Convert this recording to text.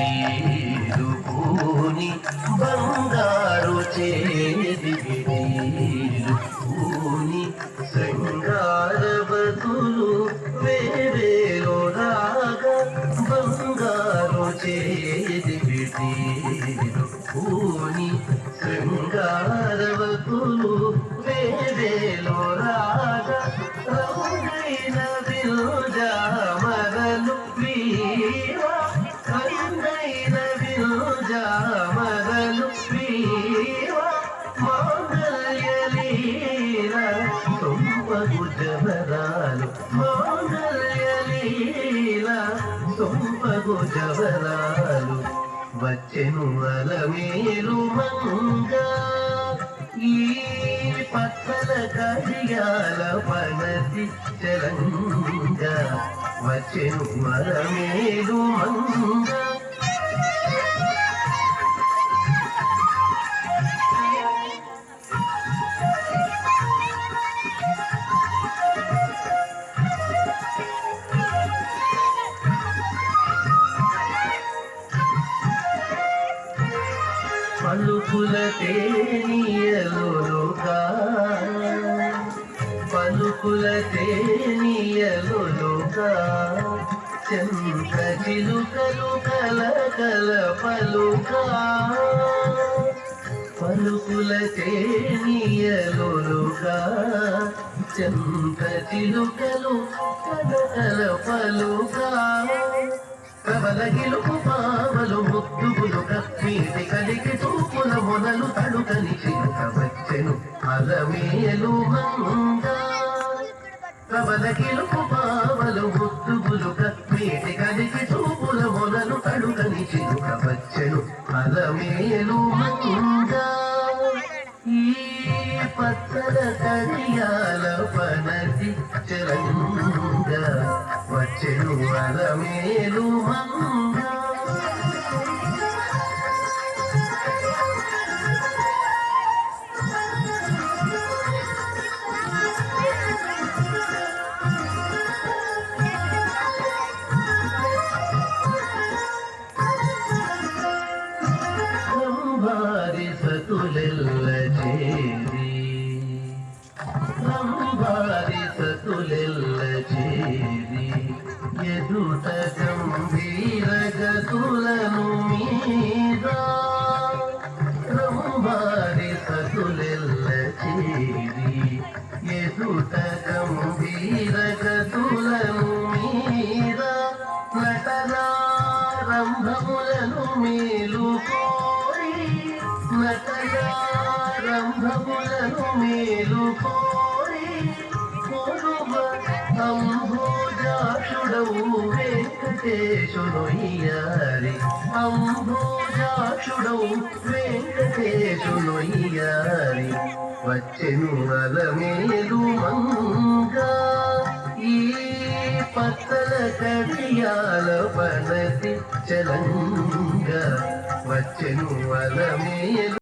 బిడిలు పూని బంగారు చేది బిడిలు పూని శృంగార బతులు వేవేలో రాగా బంగారు చేది బిడిలు పూని శృంగార బతులు వేవేలో రాగా రంగైన విరుజామరలు వీవా రంగైన విరుజామరలు వీవా మాంగళ్యలీల సొంపగు జవరాలు మాంగళ్యలీల సొంపగు జవరాలు వచ్చెను అలమేలు మంగా ఈ పక్కల కడియాల పనసి చలంగా వచ్చెను అలమేలు మంగా పలుకుల తేనియలుగా పలుకుల తేనియలుగా చంద్ర చిలుకలు కలకల పలుకా పలుకుల తేనియలుగా చంద్ర చిలుకలు కలకల పలుకా ప్రబల గిలుపు పావలు ముద్దుగులు కప్పీటి కలిగి తూపుల మొదలు తడుకని చిలుక వచ్చెను అలమేలు మంగా ప్రబల గిలుపు పావలు ముద్దుగులు కప్పీటి కలిగి తూపుల మొదలు తడుకని చిలుక వచ్చెను అలమేలు మంగా ఈ పచ్చల కడియాల పనసి చలంగా వచ్చెను అలమేలు మంగా రంభారి సతులెల్ల చేరి రంభారి సతులెల్ల చేరి ఎదుట గంభీర గతులను మీద రంభారి సతులెల్ల చేరి ఎదుట గంభీర గతులను మీద నటనారంభములను మేలుకోరి నటనారంభములను మేలుకోరి కొలువ అంబోజాక్షుడవు వెంకటేశునొయ్యారి అంబోజాక్షుడవు వెంకటేశునొయ్యారి వచ్చెను అలమేలు మంగా ఈ పచ్చల కడియాల పనసి చలంగా వచ్చెను అలమేలు